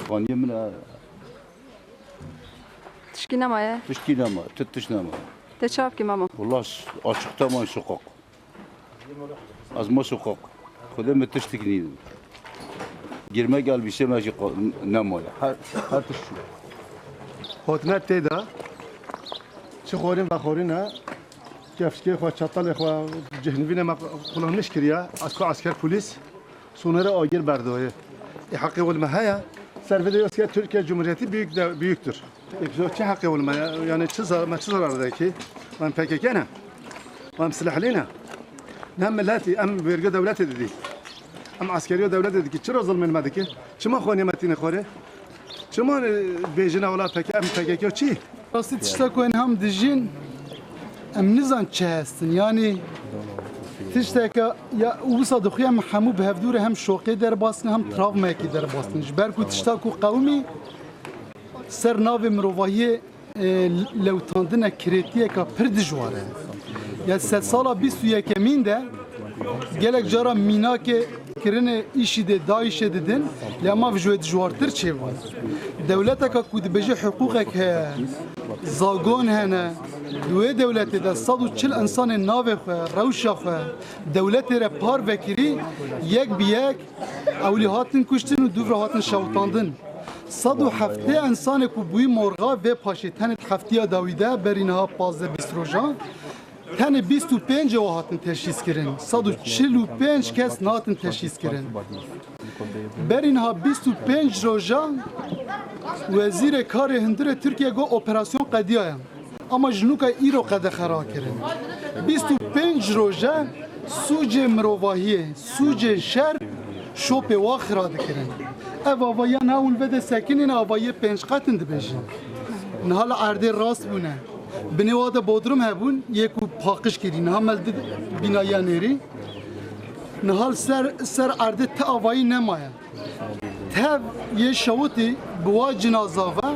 Vaniye mina Tişki nemaya. tışki nama, tüttüş nama. Te çap ki mama. Vallahi açıkta man sokak. Azma sokak. Kuda müthiş tekniydim. Girme gel bir şey mecik nama ya. Her tüş. هاتنا تیدا چه خوریم و خوریم نه کفشکی خوا چطال خوا جهنوی نما کلاه نشکریا اسکو عسکر پلیس سونره آگیر بردایه ای حقی والمهایا سرفده اسکر ترکیه جمهوریتی büyüktür. چه حقی والمهایا yani çı zararda ki ben PKK ne ben silahlıyna ne milleti em vergi devleti dedi em askeriye devlet dedi ki çıra zulmetmedi ki çima khonimetini khore çima bejine ola PKK çi Rastı tişta koyun hem dijin em nizan çehestin yani tişta ka ya ubusa dukhya hamu behevdure hem şoqe derbasın hem travma ki derbasın jber ku tişta ku qawmi ser nave mirovaye lewtandina kretiye ka pir dijware ya set sala 21 min de gelek jara minake kirine işi de daişe dedin lama vjwe dijwartir çevan devleta ka ku dibece hukukek he zagon hene دوی دولت ده 140 انسان ناوه خو روشا خو دولت ر پار وکری یک بیک اولی هاتن کشتن و دو هاتن شوتاندن 107 انسان کو بوی مرغا و پاشتن هفتیا داویده برینها 15 20 روزا تن 25 هاتن تشخیص کردن 145 کس ناتن تشخیص کردن برینها 25 روزا وزیر کار هندره ترکیه گو اپراسیون قدیه ama jnuka îro qede xera kirin 25 roje sûcê mirovahiye sûcê şer şopê wa xira dikirin ev avaya nawil vede sekinên avayê pênc dibêjin niha li erdê rast bûne binê wa de bodrum hebûn yê ku paqij kirî niha mel di binaya nêrî niha ser erdê te avayî nemaye tev yê şewitî bi wa cinaza ve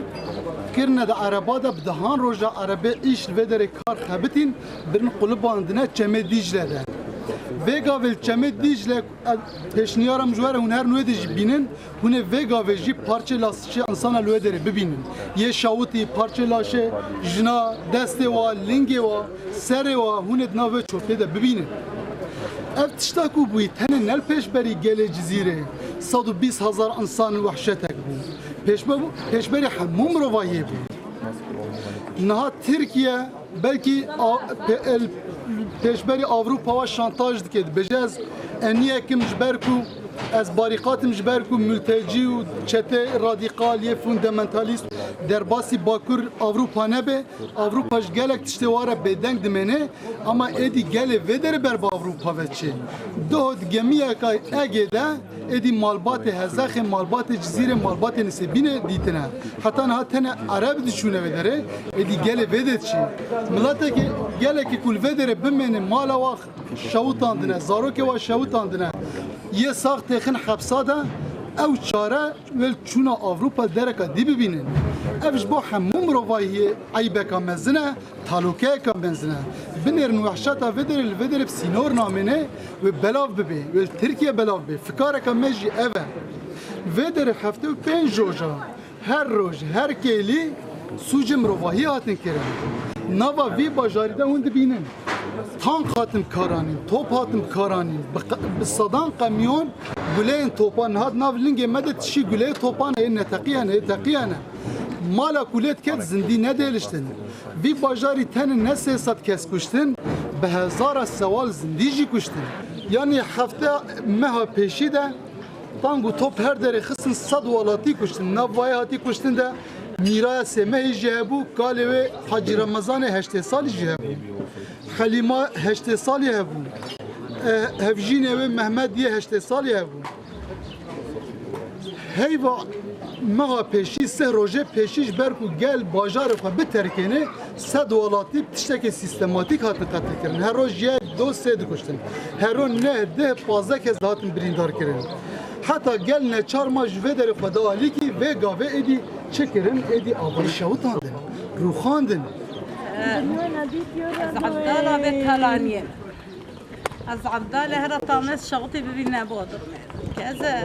kirne de araba da bdahan roja arabe iş ve dere kar xabitin birin qulubandine çeme Dicle de vega vel çeme Dicle peşniyaram jware huner nuede binin hune vega ve ji parçe lasçı insana luedere bibinin ye şavuti parçe laşe jina deste wa linge wa sere wa hune nave çöpe de bibinin ev tiştaku bu tene nel peşberi gele cizire 120,000 insan vahşetek bu peşberi hammum rovaye bu. Naha Türkiye belki peşberi Avrupa ve şantaj diked. Bejaz eniye kim jberku az barikatim jberku mülteci u çete radikal ye fundamentalist derbasi Bakur Avrupa nebe Avrupa gelek tişte wara bedeng dimene ama edi gele vedere ber Avrupa veçi. Dohd gemiye kay Ege'de edi malbate hezaxe malbate cizire malbate nisebine ditine hatta hatene arab düşüne vedere edi gele vedetçi millete ki gele ki kul vedere bimene mala vaq şavutandine zaroke ve şavutandine ye sağ texin hapsada ev çare vel çuna Avrupa dereka dibi binin evj bu hammum rovayi aybeka mezine talukeka mezine بنرن وحشات فدر بسينور نامنه وبلاف ببي والتركيا بلاف بي فكارك مجي اوا فدر هفته و 5 روزا her روز her keli sucum rovahi hatin kirin nava vi bajarida hund binin tank hatim karanin top hatim karanin bisadan kamyon güleyin topan had navlinge medet şi güley topan ne taqiyane mala kulet ket zindi ne deliştin vi bajari ten ne sesat kes kuştin be hezara seval zindiji kuştin yani hafta meha peşi de tangu top her dere xısın sad walati kuştin navaya hati kuştin de miraya semehi jebu kale ve Hacı Ramazan 8 sali jebu Halima 8 sali hebu Hevjine ve Mehmet diye 8 sali hebu heyva مها پیشی سه روزه پیشیش برکو گل باجار خو بترکنه صد ولاتی تشتک سیستماتیک هات قتل کردن هر روز یک دو سه کشتن هر روز نه ده 15 کس هاتن بریندار کردن حتی گل نه چهار ماه و در خدا علی کی و گاوه ادی چکرن ادی آوری شوتاندن روخاندن عبدالله به تلانیه از عبدالله هر طامس شغلتي ببين بودر كذا